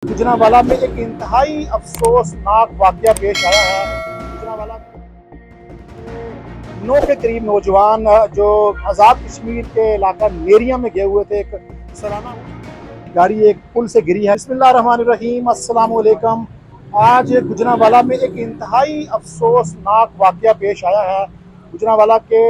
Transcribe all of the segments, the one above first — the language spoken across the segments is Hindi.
गुजरांवाला में एक इंतहाई अफसोसनाक वाकया पेश आया है। गुजरांवाला 9 के करीब नौजवान जो आज़ाद कश्मीर के इलाका नेरिया में गए हुए थे, एक सालाना गाड़ी एक पुल से गिरी है। बिस्मिल्लाहिर्रहमानिर्रहीम, अस्सलाम वालेकुम। आज गुजरांवाला में एक इंतहाई अफसोसनाक वाकया पेश आया है। गुजरांवाला के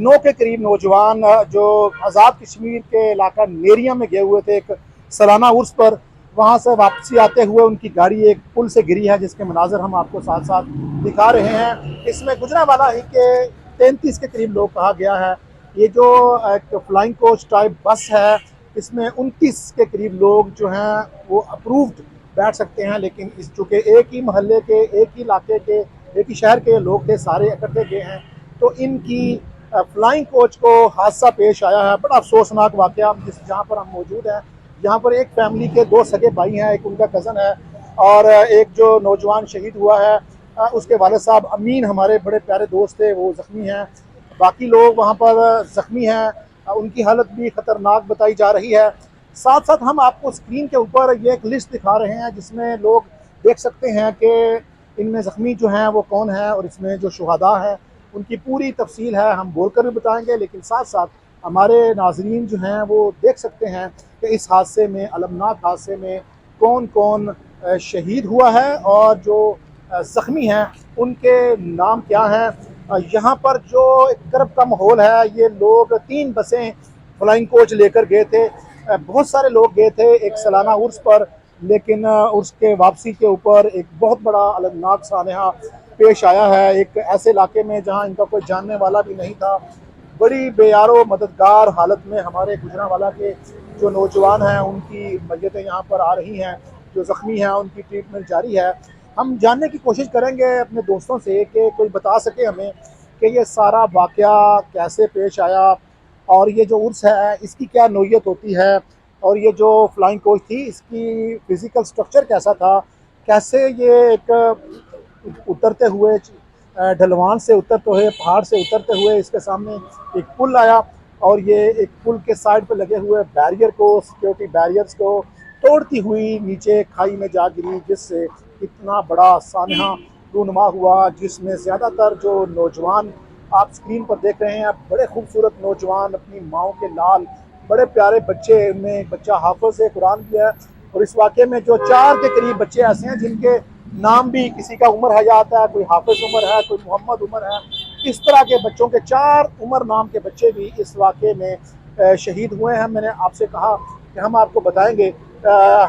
9 के करीब नौजवान जो आज़ाद कश्मीर के इलाका नेरिया में गए हुए थे एक सालाना उर्स पर, वहाँ से वापसी आते हुए उनकी गाड़ी एक पुल से गिरी है, जिसके मनाजर हम आपको साथ साथ दिखा रहे हैं। इसमें गुजरांवाला ही के 33 के करीब लोग कहा गया है। ये जो एक फ्लाइंग कोच टाइप बस है, इसमें 29 के करीब लोग जो हैं वो अप्रूव्ड बैठ सकते हैं, लेकिन इस चूँकि एक ही महल्ले के, एक ही इलाके के, एक ही शहर के लोग थे, सारे इकट्ठे गए हैं, तो इनकी फ्लाइंग कोच को हादसा पेश आया है। बड़ा अफसोसनाक वाकया जहाँ पर हम मौजूद हैं। यहाँ पर एक फैमिली के 2 सगे भाई हैं, एक उनका कज़न है और एक जो नौजवान शहीद हुआ है उसके वालिद साहब अमीन, हमारे बड़े प्यारे दोस्त थे, वो ज़ख्मी हैं। बाकी लोग वहाँ पर ज़ख्मी हैं, उनकी हालत भी ख़तरनाक बताई जा रही है। साथ साथ हम आपको स्क्रीन के ऊपर ये एक लिस्ट दिखा रहे हैं, जिसमें लोग देख सकते हैं कि इनमें ज़ख्मी जो हैं वो कौन है, और इसमें जो शुहदा हैं उनकी पूरी तफसील है, हम बोल कर भी बताएँगे। लेकिन साथ साथ हमारे नाज़रीन जो हैं वो देख सकते हैं कि इस हादसे में, अलमनाक हादसे में कौन कौन शहीद हुआ है और जो ज़ख्मी हैं उनके नाम क्या हैं। यहाँ पर जो एक कर्ब का माहौल है, ये लोग 3 बसें फ्लाइंग कोच लेकर गए थे। बहुत सारे लोग गए थे एक सालाना उर्स पर, लेकिन उर्स के वापसी के ऊपर एक बहुत बड़ा अलमनाक सानहा पेश आया है, एक ऐसे इलाके में जहाँ इनका कोई जानने वाला भी नहीं था। बड़ी बेयारो मददगार हालत में हमारे गुजरांवाला के जो नौजवान हैं उनकी मैयतें यहाँ पर आ रही हैं, जो ज़ख्मी हैं उनकी ट्रीटमेंट जारी है। हम जानने की कोशिश करेंगे अपने दोस्तों से कि कोई बता सके हमें कि ये सारा वाक़या कैसे पेश आया, और ये जो उर्स है इसकी क्या नौइयत होती है, और ये जो फ्लाइंग कोच थी इसकी फ़िज़िकल स्ट्रक्चर कैसा था, कैसे ये एक उतरते हुए ढलवान से उतरते हुए, पहाड़ से उतरते हुए इसके सामने एक पुल आया, और ये एक पुल के साइड पर लगे हुए बैरियर को, सिक्योरिटी बैरियर्स को तोड़ती हुई नीचे खाई में जा गिरी, जिससे इतना बड़ा सानहा रूनुमा हुआ, जिसमें ज़्यादातर जो नौजवान आप स्क्रीन पर देख रहे हैं, बड़े खूबसूरत नौजवान, अपनी माओ के लाल, बड़े प्यारे बच्चे, इनमें एक बच्चा हाफ़िज़ कुरान भी है। और इस वाक़े में जो 4 के करीब बच्चे ऐसे हैं जिनके नाम भी, किसी का उमर हयात है, कोई हाफ़िज़ उमर है, कोई मोहम्मद उमर है, इस तरह के बच्चों के 4 उमर नाम के बच्चे भी इस वाक़े में शहीद हुए हैं। मैंने आपसे कहा कि हम आपको बताएंगे।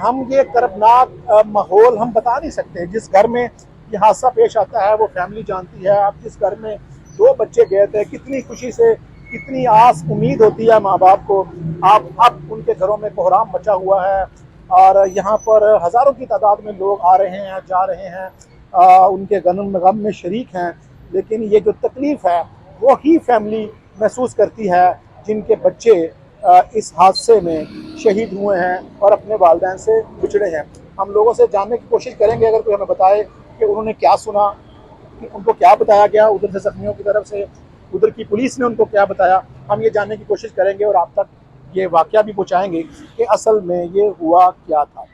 हम ये कर्बनाक माहौल हम बता नहीं सकते। जिस घर में ये हादसा पेश आता है वो फैमिली जानती है। आप जिस घर में 2 बच्चे गए थे, कितनी खुशी से, कितनी आस उम्मीद होती है माँ बाप को, आप अब उनके घरों में कोहराम मचा हुआ है, और यहाँ पर हज़ारों की तादाद में लोग आ रहे हैं, जा रहे हैं, उनके गम में शरीक हैं। लेकिन ये जो तकलीफ़ है वो ही फैमिली महसूस करती है जिनके बच्चे इस हादसे में शहीद हुए हैं और अपने वालिदैन से बिछड़े हैं। हम लोगों से जानने की कोशिश करेंगे, अगर कोई हमें बताए कि उन्होंने क्या सुना, कि उनको क्या बताया गया उधर से ज़ख्मियों की तरफ से, उधर की पुलिस ने उनको क्या बताया। हम ये जानने की कोशिश करेंगे और आप तक ये वाक़या भी पहुँचाएँगे कि असल में ये हुआ क्या था।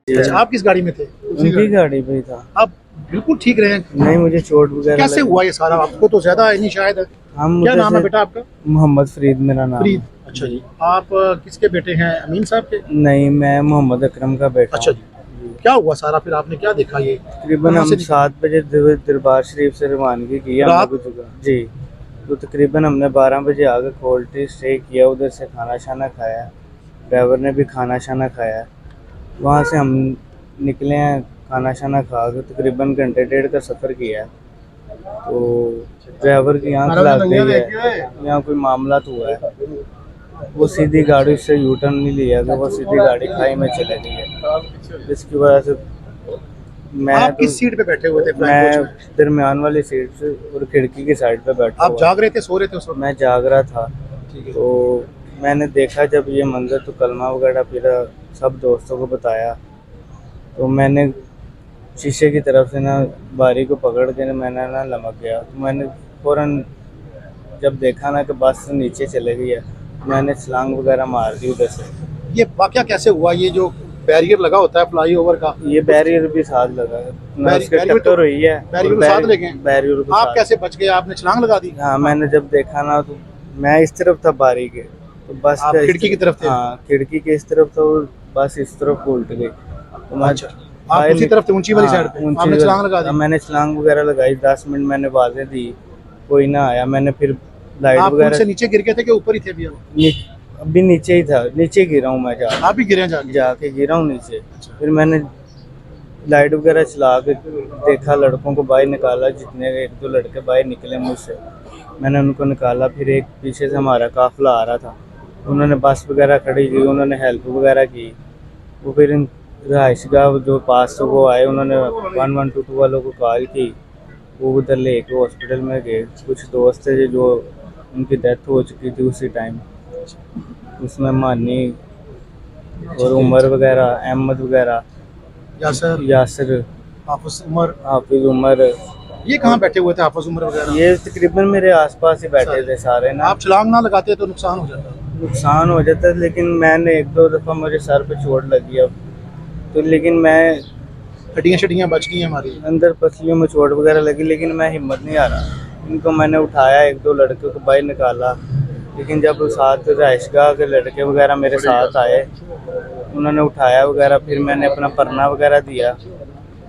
अच्छा, आप किस गाड़ी में थे? उनकी गाड़ी पे था। आप बिल्कुल ठीक रहे हैं? नहीं, मुझे चोट वगैरह कैसे लगी। हुआ ये सारा? आपको तो ज़्यादा है नहीं शायद। हम क्या उधर नाम है से बेटा आपका? मोहम्मद फरीद मेरा नाम फरीद। है। अच्छा जी। आप किसके बेटे हैं? अमीन साहब के? नहीं, मैं मोहम्मद अकरम का बेटा अच्छा हूँ। जी। क्या हुआ सारा, फिर आपने क्या देखा? ये तकरीबन कहाँ हम से निकला? 7 बजे दरबार शरीफ से रवानगी की हमने रात? कुछ जगह जी। तो तकरीबन हमने 12 बजे आकर क्वालिटी स्टे किया, उधर से खाना शाना खाया, ड्राइवर ने भी खाना शाना खाया। वहाँ से हम निकले हैं खाना शाना खा के, तकरीबन घंटे डेढ़ का सफ़र किया है। तो ड्राइवर की आँख लग गई है, यहाँ कोई मामला तो हुआ है। वो सीधी गाड़ी से यू टर्न नहीं लिया, तो वो सीधी गाड़ी खाई में चले गई है, जिसकी वजह से आप किस सीट पे बैठे हुए थे फ्लाइंग कोच मैं में? दरमियान वाली सीट से और खिड़की की साइड पे बैठा आप हुआ। जाग रहे थे, सो रहे थे उस वक्त? मैं जाग रहा था। ठीक है। तो मैंने देखा जब ये मंजर, तो कलमा वगैरह फिर सब दोस्तों को बताया। तो मैंने शीशे की तरफ से ना बारी को पकड़ के ना मैंने ना लमक गया। तो मैंने फ़ौरन जब देखा ना कि बस नीचे चले गई है, मैंने छलांग वगैरह मार दी उधर से। ये वाकया कैसे हुआ? ये जो बैरियर लगा होता है फ्लाईओवर का, ये बैरियर भी साथ लगा है ना, उसके बैरियर तो टक्कर हुई है। बैरियर को साथ ले गए? बैरियर को आप साथ। कैसे बच गए? आपने छलांग लगा दी? हाँ, मैंने जब देखा ना तो मैं इस तरफ था बारी के, तो बस आप का इस खिड़की की तरफ थे? हाँ, खिड़की के इस तरफ था और बस इस तरफ उल्ट गई। तो मैं अच्छा, आप उसी तरफ थे, ऊंची वाली साइड पे? ऊंची आपने छलांग लगा दी? मैंने छलांग वगैरह लगाई, 10 मिनट मैंने आवाजें दी, कोई ना आया। मैंने फिर लाइट आप पुल वगैरह से नीचे गिर गए थे कि ऊपर ही थे अभी? अभी नीचे ही था, नीचे गिरा हूँ मैं आप भी गिरे हैं जाके? जाके गिरा हूँ नीचे। फिर मैंने लाइट वगैरह चला के देखा, लड़कों को बाहर निकाला, जितने एक दो लड़के बाहर निकले मुझसे, मैंने उनको निकाला। फिर एक पीछे से हमारा काफिला आ रहा था, उन्होंने बस वगैरह खड़ी की, उन्होंने हेल्प वगैरह की। वो फिर इन रहायशगाह जो पास से वो आए, उन्होंने 1122 वालों को कॉल की, वो उधर ले के हॉस्पिटल में गए। कुछ दोस्त थे जो उनकी डेथ हो चुकी थी उसी टाइम, उसमें मानी और उमर वगैरह, अहमद वगैरह, यासिर, हाफिज उमर। ये कहाँ बैठे हुए थे हाफिज उमर वगैरह? ये तकरीबन मेरे आसपास ही बैठे थे सारे ना। आप छलांग ना लगाते तो नुकसान हो जाता? नुकसान हो जाता है, लेकिन मैंने एक दो दफ़ा मुझे सर पे चोट लगी अब तो, लेकिन मैं हड्डियाँ शड्डियाँ बच गई हैं हमारी? अंदर पसलियों में चोट वगैरह लगी, लेकिन मैं हिम्मत नहीं आ रहा। इनको मैंने उठाया, एक दो लड़के को बाहर निकाला, लेकिन जब साथ रहायशगाह के लड़के वगैरह मेरे साथ आए, उन्होंने उठाया वगैरह, फिर मैंने अपना परना वगैरह दिया,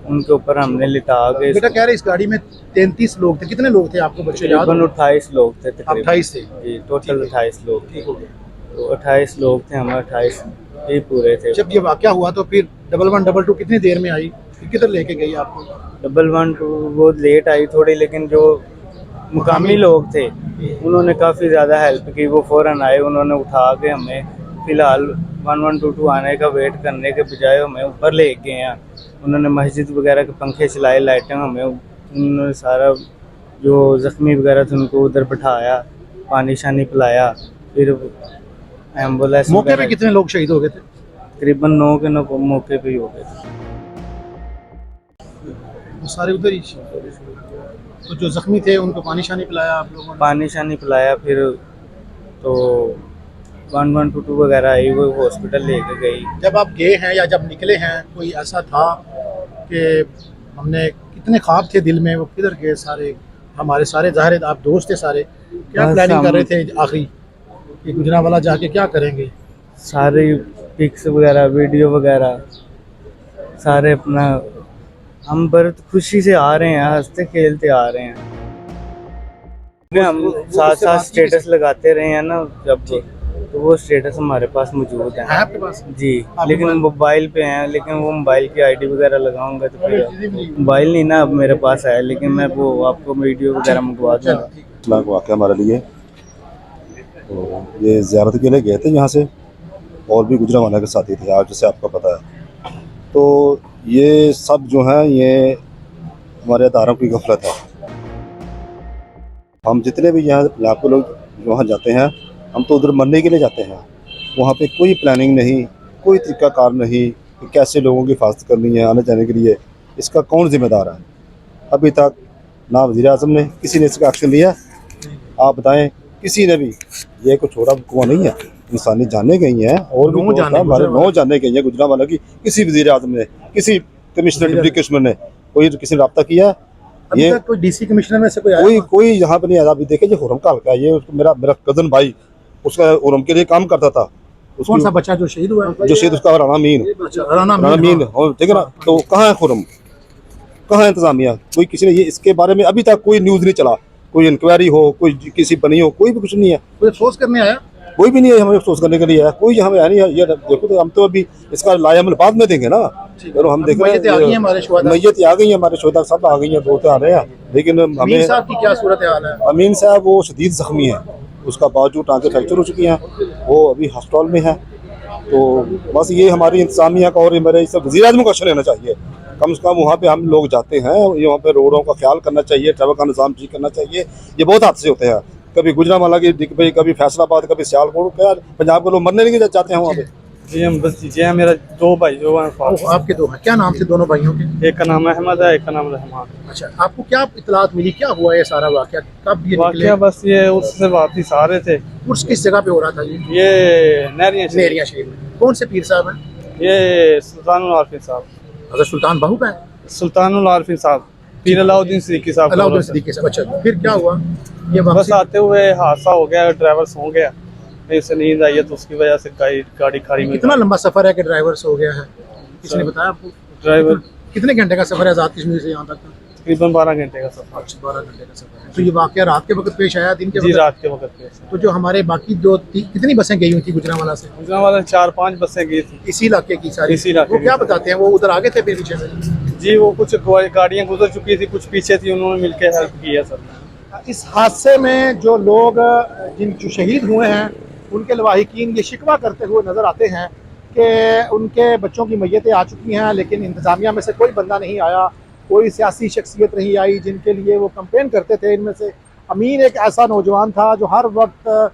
उनके ऊपर हमने लिटा के। बेटा कह रहे इस गाड़ी में 33 लोग थे, कितने लोग थे आपको बच्चे याद? तकरीबन 28 लोग थे। 28 थे जी, टोटल 28 लोग थे। तो 28 लोग थे, हम 28 ही पूरे थे। जब ये वाकया हुआ तो फिर 1122 कितनी देर में आई, फिर किधर लेके गई आपको? 112 वो लेट आई थोड़ी, लेकिन जो मुकामी लोग थे उन्होंने काफ़ी ज़्यादा हेल्प की। वो फ़ौरन आए, उन्होंने उठा के हमें, फ़िलहाल 1122 आने का वेट करने के बजाय हमें ऊपर ले गए हैं। उन्होंने मस्जिद वगैरह के पंखे चलाए, लाइटें हमें, उन्होंने सारा जो ज़ख्मी वगैरह थे उनको उधर बिठाया, पानी शानी पिलाया। फिर एम्बुलेंस मौके पे कितने लोग शहीद हो गए थे? तकरीबन 9 के 9 मौके पे ही हो गए थे। वो सारे उधर ही? तो जो जख्मी थे उनको पानी शानी पिलाया आप लोगों ने? पानी शानी पिलाया। फिर तो 1122 वगैरह आई, वो हॉस्पिटल लेके गई। जब आप गए हैं या जब निकले हैं, कोई ऐसा था कि हमने कितने ख्वाब थे दिल में, वो किधर गए सारे हमारे? सारे ज़ाहिर आप दोस्त थे सारे, क्या बस प्लानिंग कर हम- रहे थे आखिरी कि गुजरांवाला जाके क्या करेंगे? सारे पिक्स वगैरह, वीडियो वगैरह सारे अपना, हम बड़े खुशी से आ रहे हैं, हंसते खेलते आ रहे हैं। हम साथ साथ स्टेटस लगाते रहे हैं ना जब, तो वो स्टेटस हमारे पास मौजूद है है आपके पास? जी, लेकिन मोबाइल पे हैं। लेकिन वो मोबाइल की आईडी वगैरह लगाऊंगा तो फिर मोबाइल नहीं ना अब मेरे पास है, लेकिन मैं वो आपको वीडियो वगैरह मंगवा दूँगा। लाख वाक़या हमारे लिए। तो ये ज़ियारत के लिए गए थे यहाँ से, और भी गुजरांवाला के साथी थे आज, जैसे आपको पता है। तो ये सब जो है ये हमारे अदारों की गफलत है। हम जितने भी यहाँ पंजाब के लोग वहाँ जाते हैं, हम तो उधर मरने के लिए जाते हैं। वहाँ पे कोई प्लानिंग नहीं, कोई तरीक़ाकार नहीं कि कैसे लोगों की हिफाजत करनी है आने जाने के लिए। इसका कौन ज़िम्मेदार है? अभी तक ना वज़ीर आज़म ने किसी ने इसका एक्शन लिया? आप बताएं, किसी ने भी। ये कोई छोटा कुआं नहीं है, इंसानी जाने गई हैं, और भी हमारे 9 जाने गई हैं गुजरांवाला की। किसी वज़ीर आज़म ने, किसी कमिश्नर, डिप्टी कमिश्नर ने, कोई किसी ने रब्ता किया? अभी तक कोई डीसी कमिश्नर में से कोई आया? कोई यहाँ पे नहीं आया। अभी देखे, ये हुरम का हल्का है, ये मेरा कज़न भाई उसका हुरम के लिए काम करता था। कौन सा बच्चा जो शहीद हुआ है? जो शहीद उसका राना मीन, राना मीन, ठीक है ना। तो कहाँ है खुरम, कहाँ है इंतजामिया? कोई किसी ने ये इसके बारे में अभी तक कोई न्यूज़ नहीं चला, कोई इंक्वायरी हो, कोई किसी बनी हो, कोई भी कुछ नहीं है। कोई अफसोस करने आया? कोई भी नहीं है हमें अफसोस करने के लिए, कोई हमें नहीं है। ये देखो, तो हम तो अभी इसका लाएअमल बाद में देंगे ना। चलो हम देख रहे हैं, मैयत आ गई है, हमारे शोहदा सब आ गई हैं, दो आ रहे हैं। लेकिन हमें साहब की क्या सूरत हाल है? अमीन साहब वो शदीद ज़ख्मी है, उसका बावजूद टाँगें फ्रैक्चर हो चुकी हैं, वो अभी हॉस्पिटल में है। तो बस ये हमारी इंतजामिया का और मेरे इस वज़ीर आज़म को एक्शन लेना चाहिए। कम से कम वहाँ पे हम लोग जाते हैं, ये वहाँ पे रोडों का ख्याल करना चाहिए, ट्रैफिक का निज़ाम ठीक करना चाहिए। ये बहुत हादसे होते हैं, कभी गुजरांवाला की, कभी फैसलाबाद, कभी सियालकोट। क्या पंजाब के लोग मरने नहीं जाते हैं वहाँ पे? जी हम भतीजे हैं, मेरा दो भाई जो हैं ओह, आपके दो हैं, क्या नाम थे दोनों भाइयों के? एक का नाम अहमद है, एक का नाम रहमान। अच्छा, आपको क्या इतलात मिली, क्या हुआ ये सारा वाकया, कब ये निकले? वाकया बस ये उससे वापिस आ रहे थे, उर्स किस जगह पे हो रहा था ये नहरियाँ शरीफ। नेरिया शरीफ में। कौन से पीर साहब हैं? ये सुल्तानुल आरफीन साहब, हज़रत सुल्तान बाहू का है? सुल्तानुल आरफीन साहब, पीर अलाउद्दीन सिद्दीकी साहब का अलाउद्दीन औरत है। सिद्दीकी साहब। अच्छा, फिर क्या हुआ? ये बस वापसी आते हुए हादसा हो गया, ड्राइवर सो गया, फिर उसे नींद आई है तो उसकी वजह से गाड़ी खारी में। कितना लंबा सफर है कि ड्राइवर सो गया है? किसने बताया आपको? ड्राइवर कितने घंटे का सफर है आज़ाद कश्मीर से यहाँ तक का? तकरीबन 12 घंटे का सफर। अच्छा, 12 घंटे का सफर है। तो ये वाकया रात के वक्त पेश आया, दिन के जी वक्त? रात के वक्त पे। तो जो हमारे बाकी दो कितनी बसें गई हुई थी गुजरांवाला से? गुजरांवाला 4-5 बसें गई थी इसी इलाके की सारी? इसी इलाके वो क्या की। बताते हैं, वो उधर आगे थे फिर पीछे से? जी, वो कुछ गाड़ियाँ गुजर चुकी थी, कुछ पीछे थी, उन्होंने मिलकर हेल्प किया सब। इस हादसे में जो लोग जो शहीद हुए हैं उनके लवाहिकीन ये शिकवा करते हुए नज़र आते हैं कि उनके बच्चों की मैयतें आ चुकी हैं, लेकिन इंतज़ामिया में से कोई बंदा नहीं आया, कोई सियासी शख्सियत नहीं आई जिनके लिए वो कंपेन करते थे। इनमें से अमीन एक ऐसा नौजवान था जो हर वक्त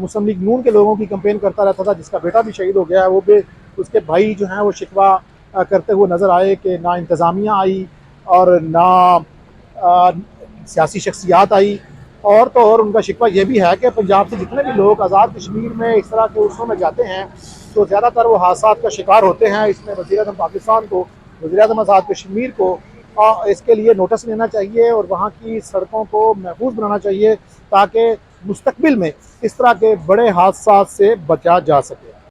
मुस्लिम लीग नून के लोगों की कंपेन करता रहता था, जिसका बेटा भी शहीद हो गया। वो भी उसके भाई जो हैं वो शिकवा करते हुए नज़र आए कि ना इंतज़ामिया आई और ना सियासी शख्सियात आई। और तो और उनका शिकवा ये भी है कि पंजाब से जितने भी लोग आज़ाद कश्मीर में इस तरह के उर्सों में जाते हैं तो ज़्यादातर वो हादसा का शिकार होते हैं। इसमें वज़ीर-ए-आज़म पाकिस्तान को, वज़ीर-ए-आज़म आज़ाद कश्मीर को इसके लिए नोटिस लेना चाहिए और वहाँ की सड़कों को महफूज बनाना चाहिए ताकि मुस्तकबिल में इस तरह के बड़े हादसा से बचा जा सके।